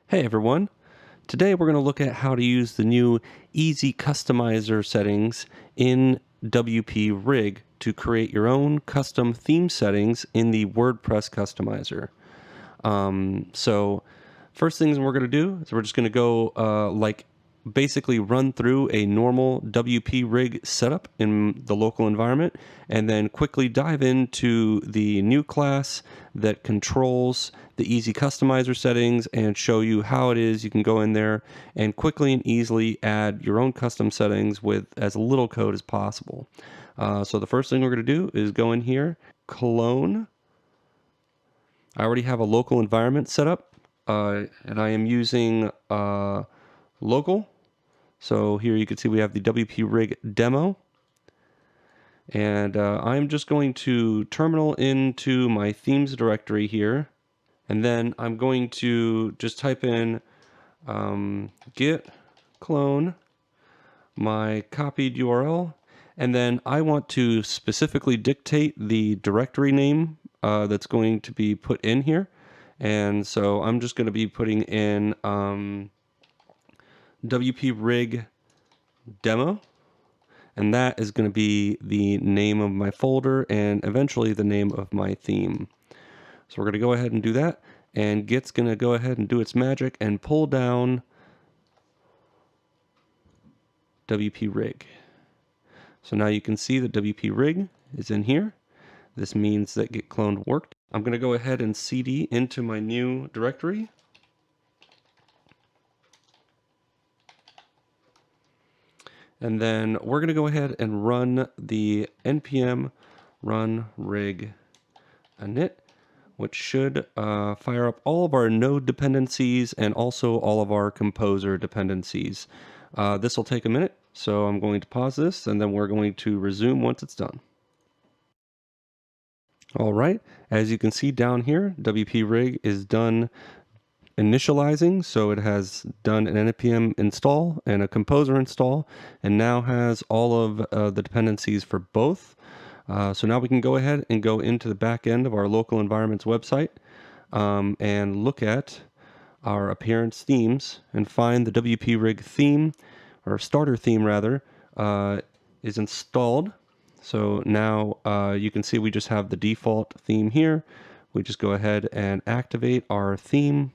Hey everyone, today we're going to look at how to use the new Easy Customizer settings in WP Rig to create your own custom theme settings in the WordPress customizer. So first things we're going to do is we're just going to go basically run through a normal WP rig setup in the local environment and then quickly dive into the new class that controls the easy customizer settings and show you how it is you can go in there and quickly and easily add your own custom settings with as little code as possible. So the first thing we're going to do is go in here, clone. I already have a local environment set up, and I am using local. So here you can see we have the WP Rig demo. And I'm just going to terminal into my themes directory here. And then I'm going to just type in git clone my copied URL. And then I want to specifically dictate the directory name that's going to be put in here. And so I'm just going to be putting in WP Rig demo. And that is going to be the name of my folder and eventually the name of my theme. So we're going to go ahead and do that. And Git's going to go ahead and do its magic and pull down WP Rig. So now you can see that WP Rig is in here. This means that git clone worked. I'm going to go ahead and cd into my new directory. And then we're going to go ahead and run the npm run rig init, which should fire up all of our node dependencies and also all of our composer dependencies. This will take a minute, so I'm going to pause this and then we're going to resume once it's done. All right, as you can see down here, WP Rig is done initializing, so it has done an npm install and a composer install, and now has all of the dependencies for both. So now we can go ahead and go into the back end of our local environments website and look at our appearance themes and find the WP Rig theme, or starter theme rather, is installed. So now you can see we just have the default theme here. We just go ahead and activate our theme.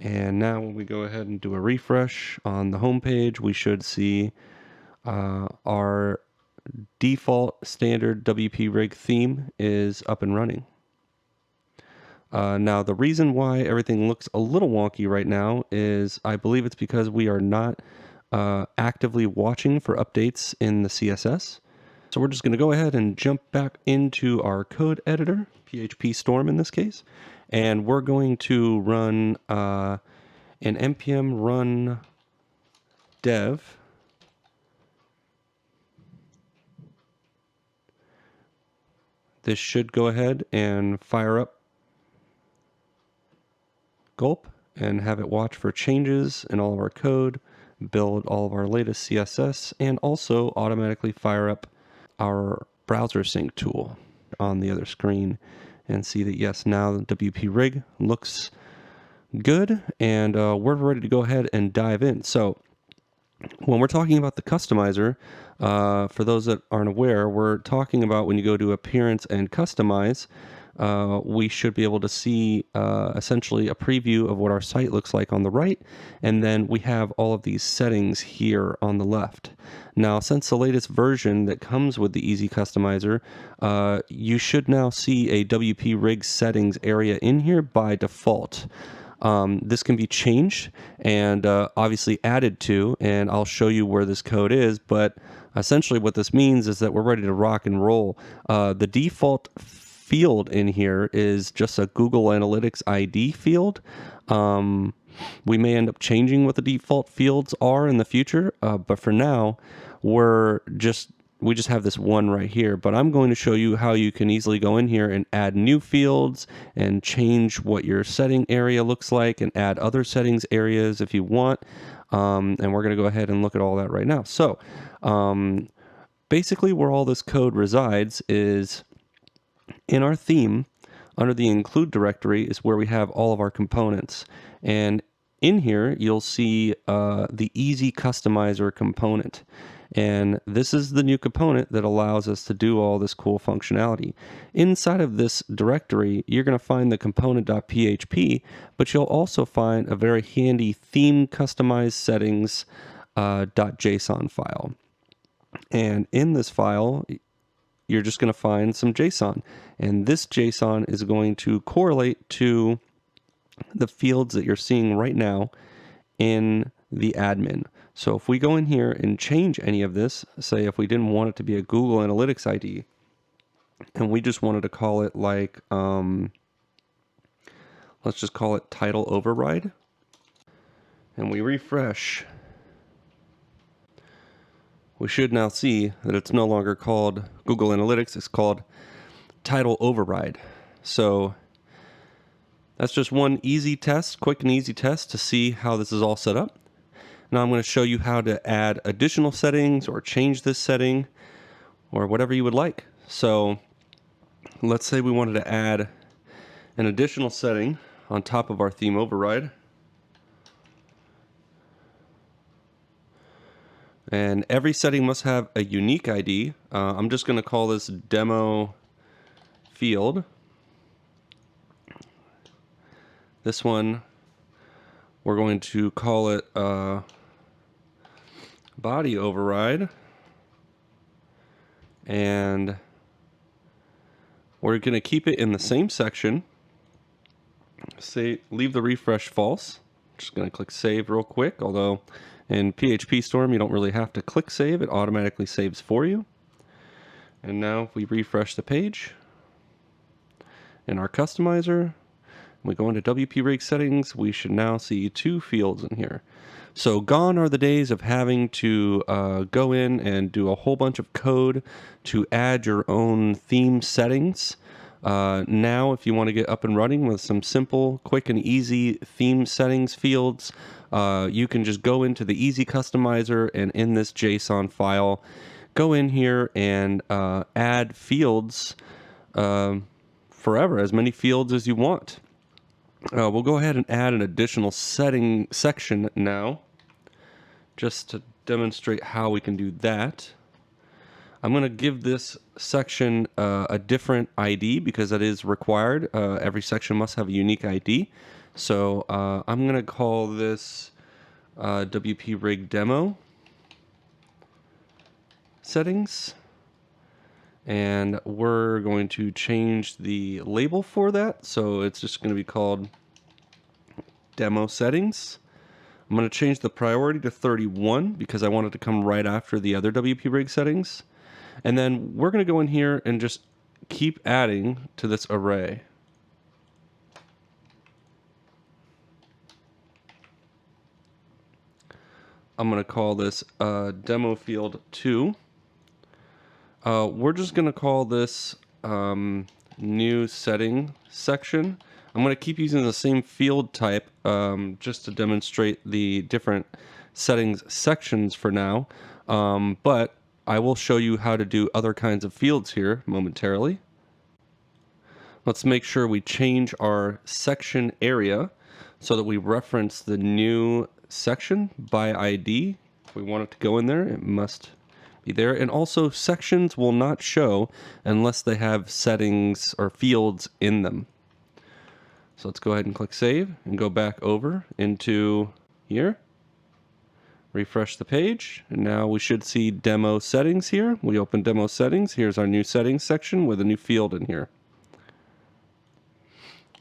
And now when we go ahead and do a refresh on the home page, we should see our default standard WP Rig theme is up and running. Now the reason why everything looks a little wonky right now is I believe it's because we are not actively watching for updates in the CSS. So we're just going to go ahead and jump back into our code editor, PHP Storm in this case, and we're going to run an npm run dev. This should go ahead and fire up gulp and have it watch for changes in all of our code, build all of our latest CSS, and also automatically fire up our browser sync tool on the other screen and see that yes, now the WP Rig looks good, and we're ready to go ahead and dive in. So when we're talking about the customizer, for those that aren't aware, we're talking about when you go to appearance and customize, we should be able to see essentially a preview of what our site looks like on the right, and then we have all of these settings here on the left. Now, since the latest version that comes with the Easy Customizer, you should now see a WP Rig settings area in here by default. This can be changed and obviously added to, and I'll show you where this code is, but essentially what this means is that we're ready to rock and roll. The default field in here is just a Google Analytics ID field. We may end up changing what the default fields are in the future, but for now, we just have this one right here, but I'm going to show you how you can easily go in here and add new fields and change what your setting area looks like and add other settings areas if you want. And we're going to go ahead and look at all that right now. So basically where all this code resides is in our theme. Under the include directory is where we have all of our components. And in here, you'll see the easy customizer component. And this is the new component that allows us to do all this cool functionality. Inside of this directory, you're going to find the component.php, but you'll also find a very handy theme customized settings .json file. And in this file, you're just going to find some JSON. And this JSON is going to correlate to the fields that you're seeing right now in the admin. So if we go in here and change any of this, say if we didn't want it to be a Google Analytics ID, and we just wanted to call it like, let's just call it title override, and we refresh, we should now see that it's no longer called Google Analytics, it's called title override. So that's just one easy test, quick and easy test to see how this is all set up. Now I'm going to show you how to add additional settings or change this setting or whatever you would like. So let's say we wanted to add an additional setting on top of our theme override. And every setting must have a unique ID. I'm just going to call this demo field. This one, we're going to call it body override. And we're going to keep it in the same section. Say, leave the refresh false. Just going to click save real quick, although in PHP Storm, you don't really have to click save. It automatically saves for you. And now if we refresh the page in our customizer, we go into WP Rig settings, we should now see two fields in here. So gone are the days of having to go in and do a whole bunch of code to add your own theme settings. Now, if you want to get up and running with some simple, quick, and easy theme settings fields, you can just go into the Easy Customizer and in this JSON file, go in here and add fields forever, as many fields as you want. We'll go ahead and add an additional setting section now, just to demonstrate how we can do that. I'm going to give this section a different ID because that is required. Every section must have a unique ID. So I'm going to call this WP Rig Demo settings. And we're going to change the label for that. So it's just going to be called Demo Settings. I'm going to change the priority to 31 because I want it to come right after the other WP Rig settings. And then we're going to go in here and just keep adding to this array. I'm going to call this demo field 2. We're just going to call this new setting section. I'm going to keep using the same field type just to demonstrate the different settings sections for now. But I will show you how to do other kinds of fields here momentarily. Let's make sure we change our section area so that we reference the new section by ID. If we want it to go in there, it must be there. And also, sections will not show unless they have settings or fields in them. So let's go ahead and click save and go back over into here. Refresh the page, and now we should see demo settings here. We open demo settings. Here's our new settings section with a new field in here.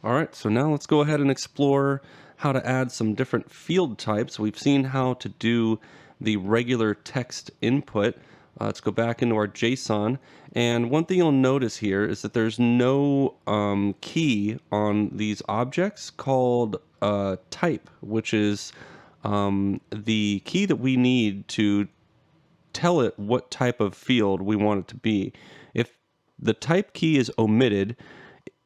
All right, so now let's go ahead and explore how to add some different field types. We've seen how to do the regular text input. Let's go back into our JSON. And one thing you'll notice here is that there's no key on these objects called type, which is the key that we need to tell it what type of field we want it to be. If the type key is omitted,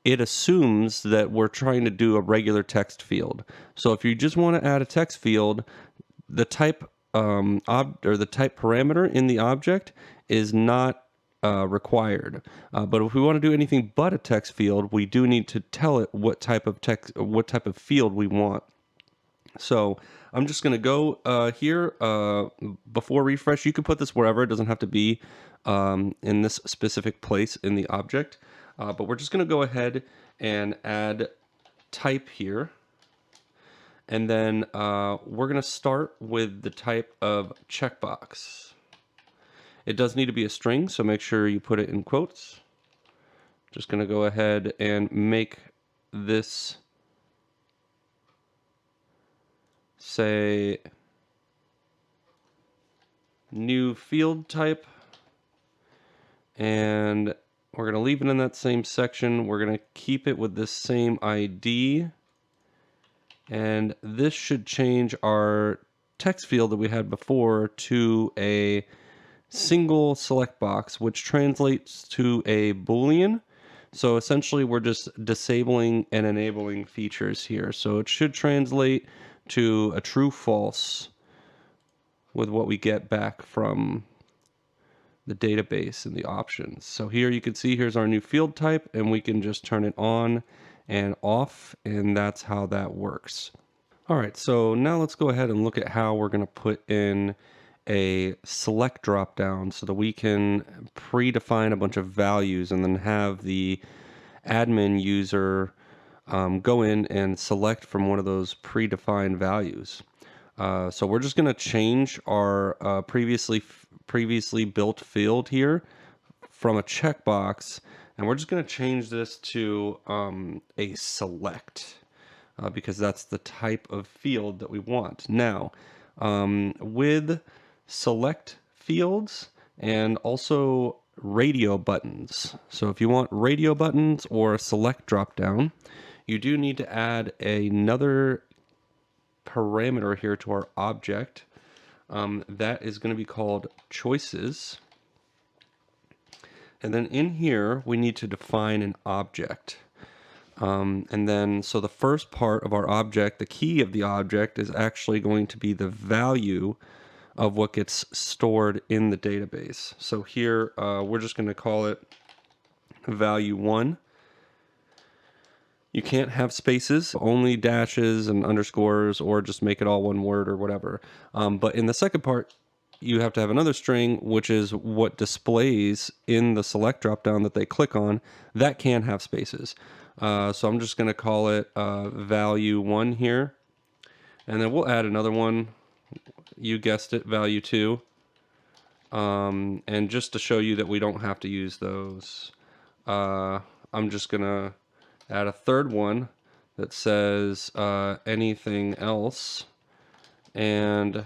it assumes that we're trying to do a regular text field. So if you just want to add a text field, the type or the type parameter in the object is not required. But if we want to do anything but a text field, we do need to tell it what type of text, what type of field we want. So I'm just going to go here before refresh. You can put this wherever. It doesn't have to be in this specific place in the object. But we're just going to go ahead and add type here. And then we're going to start with the type of checkbox. It does need to be a string, so make sure you put it in quotes. Just going to go ahead and make this say new field type, and we're going to leave it in that same section. We're going to keep it with this same ID, and this should change our text field that we had before to a single select box, which translates to a Boolean. So essentially we're just disabling and enabling features here. So it should translate to a true false with what we get back from the database and the options. So here you can see here's our new field type, and we can just turn it on and off, and that's how that works. All right, so now let's go ahead and look at how we're going to put in a select dropdown so that we can predefine a bunch of values and then have the admin user go in and select from one of those predefined values. So we're just going to change our previously built field here from a checkbox, and we're just going to change this to a select because that's the type of field that we want. Now, with select fields and also radio buttons. So if you want radio buttons or a select dropdown, you do need to add another parameter here to our object. That is going to be called choices. And then in here, we need to define an object. And then, so the first part of our object, the key of the object, is actually going to be the value of what gets stored in the database. So here, we're just going to call it value 1. You can't have spaces, only dashes and underscores, or just make it all one word or whatever. But in the second part, you have to have another string, which is what displays in the select dropdown that they click on. That can have spaces. So I'm just going to call it value 1 here. And then we'll add another one. You guessed it, value 2. And just to show you that we don't have to use those, I'm just going to add a third one that says anything else. And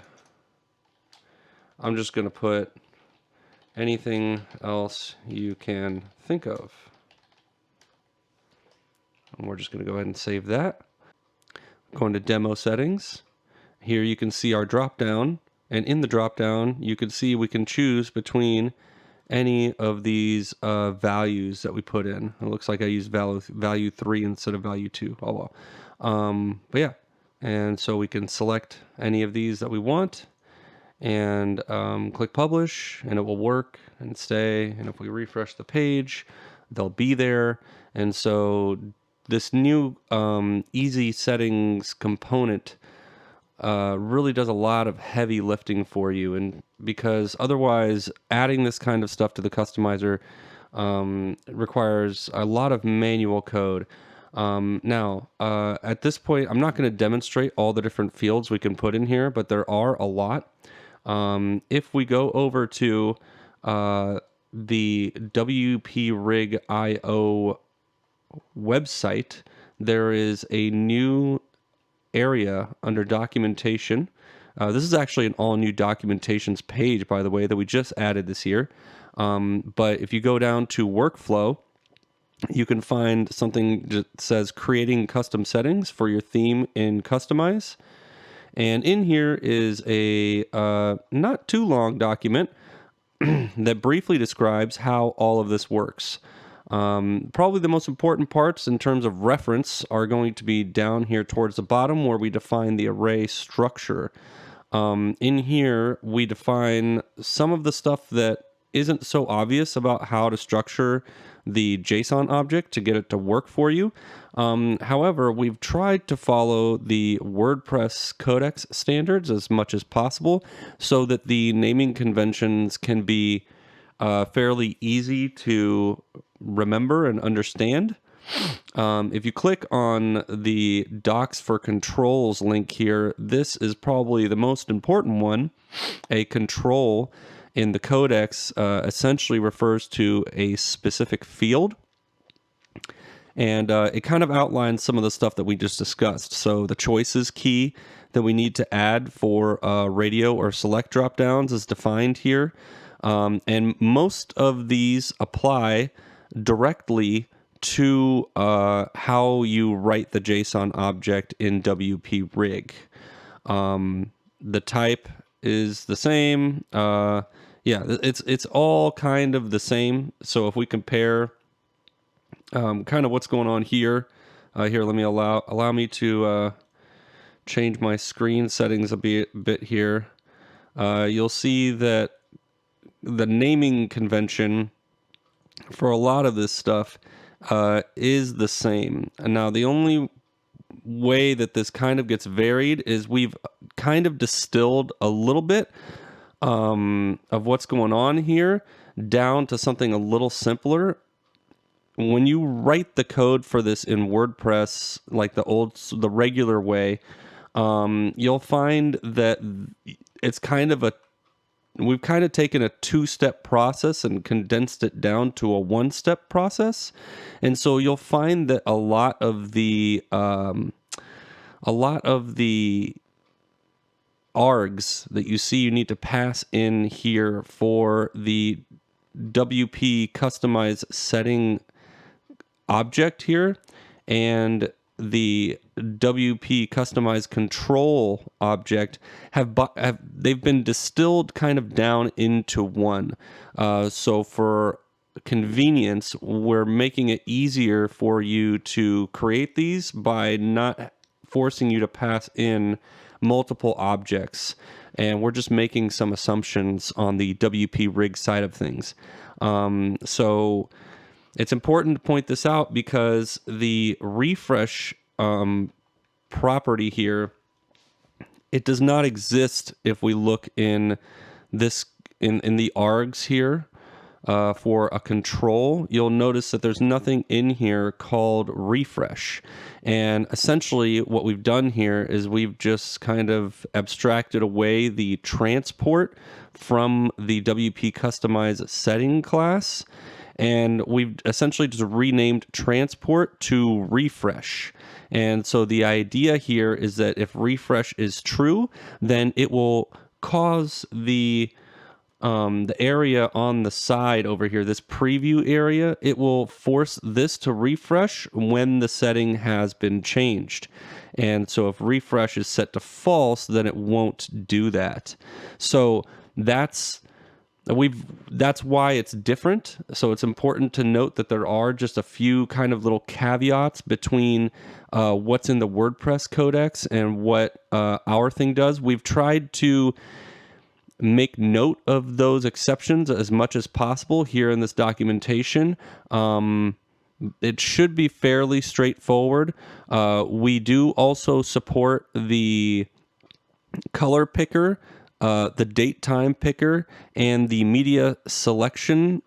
I'm just going to put anything else you can think of. And we're just going to go ahead and save that. Going to demo settings. Here you can see our dropdown, and in the dropdown you can see we can choose between any of these values that we put in. It looks like I used value 3 instead of value 2. Oh well. But yeah, and so we can select any of these that we want and click publish, and it will work and stay. And if we refresh the page, they'll be there. And so this new easy settings component really does a lot of heavy lifting for you, and because otherwise adding this kind of stuff to the customizer requires a lot of manual code. Now, at this point, I'm not going to demonstrate all the different fields we can put in here, but there are a lot. If we go over to the WP-Rig.io website, there is a new area under documentation. This is actually an all new documentations page, by the way, that we just added this year. But if you go down to workflow, you can find something that says creating custom settings for your theme in Customize. And in here is a not too long document that briefly describes how all of this works. Probably the most important parts in terms of reference are going to be down here towards the bottom where we define the array structure. In here, we define some of the stuff that isn't so obvious about how to structure the JSON object to get it to work for you. However, we've tried to follow the WordPress codex standards as much as possible so that the naming conventions can be fairly easy to remember and understand. If you click on the docs for controls link here, this is probably the most important one. A control in the codex essentially refers to a specific field. And it kind of outlines some of the stuff that we just discussed. So the choices key that we need to add for radio or select dropdowns is defined here. And most of these apply directly to how you write the JSON object in WP Rig. The type is the same. Yeah, it's all kind of the same. So if we compare kind of what's going on here, here, let me allow me to change my screen settings a bit here. You'll see that the naming convention for a lot of this stuff is the same. And now the only way that this kind of gets varied is we've kind of distilled a little bit of what's going on here down to something a little simpler. When you write the code for this in WordPress, like the regular way, you'll find that it's kind of we've kind of taken a two-step process and condensed it down to a one-step process. And so you'll find that a lot of the args that you see you need to pass in here for the WP customize setting object here and the WP customize control object they've been distilled kind of down into one. So for convenience, we're making it easier for you to create these by not forcing you to pass in multiple objects. And we're just making some assumptions on the WP Rig side of things. So it's important to point this out because the refresh property here, it does not exist if we look in this in the args here for a control. You'll notice that there's nothing in here called refresh. And essentially what we've done here is we've just kind of abstracted away the transport from the WP customize setting class. And we've essentially just renamed transport to refresh. And so the idea here is that if refresh is true, then it will cause the area on the side over here, this preview area, it will force this to refresh when the setting has been changed. And so if refresh is set to false, then it won't do that. So that's why it's different. So it's important to note that there are just a few kind of little caveats between what's in the WordPress codex and what our thing does. We've tried to make note of those exceptions as much as possible here in this documentation. It should be fairly straightforward. We do also support the color picker, the date time picker, and the media selection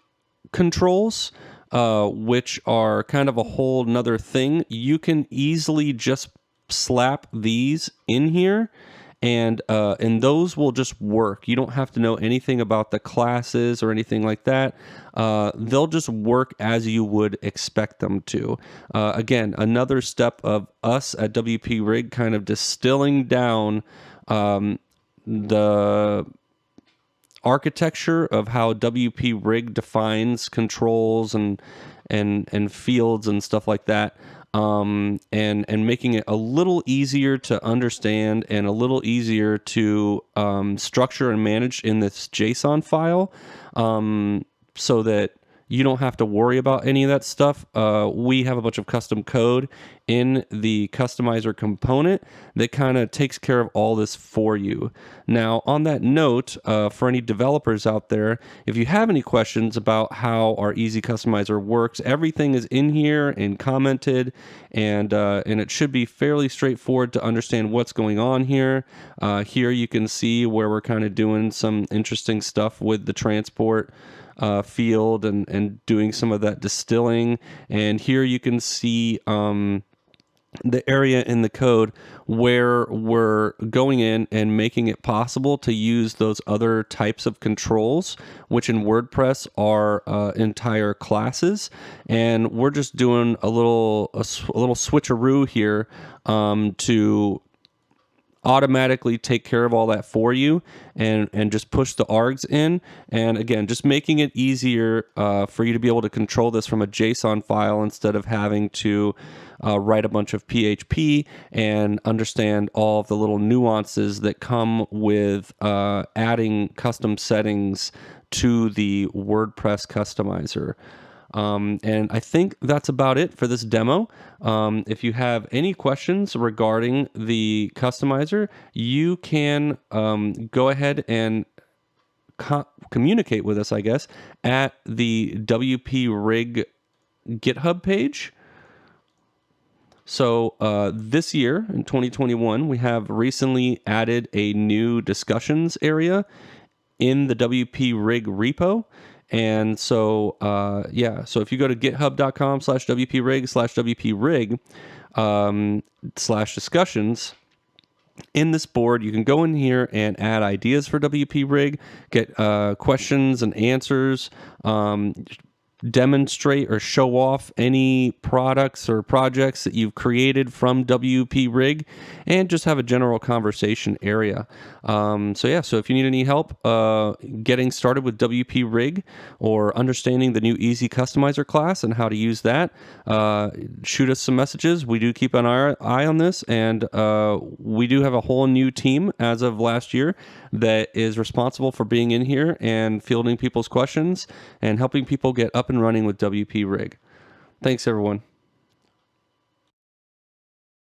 controls, which are kind of a whole nother thing. You can easily just slap these in here, and those will just work. You don't have to know anything about the classes or anything like that. They'll just work as you would expect them to. Again, another step of us at WP Rig kind of distilling down the architecture of how WP Rig defines controls and fields and stuff like that, and making it a little easier to understand and a little easier to structure and manage in this JSON file, so that you don't have to worry about any of that stuff. We have a bunch of custom code in the customizer component that kind of takes care of all this for you. Now, on that note, for any developers out there, if you have any questions about how our Easy Customizer works, everything is in here and commented, and it should be fairly straightforward to understand what's going on here. Here you can see where we're kind of doing some interesting stuff with the transport field and doing some of that distilling. And here you can see the area in the code where we're going in and making it possible to use those other types of controls, which in WordPress are entire classes. And we're just doing a little switcheroo here to automatically take care of all that for you and just push the args in. And again, just making it easier for you to be able to control this from a JSON file instead of having to write a bunch of PHP and understand all of the little nuances that come with adding custom settings to the WordPress customizer. And I think that's about it for this demo. If you have any questions regarding the customizer, you can go ahead and communicate with us, I guess, at the WP Rig GitHub page. So this year, in 2021, we have recently added a new discussions area in the WP Rig repo. And so, so if you go to github.com/WPRig/WPRig /discussions, in this board, you can go in here and add ideas for WP Rig, get questions and answers, demonstrate or show off any products or projects that you've created from WP Rig, and just have a general conversation area. So if you need any help getting started with WP Rig or understanding the new Easy Customizer class and how to use that, shoot us some messages. We do keep an eye on this, and we do have a whole new team as of last year that is responsible for being in here and fielding people's questions and helping people get up and running with WP Rig. Thanks, everyone.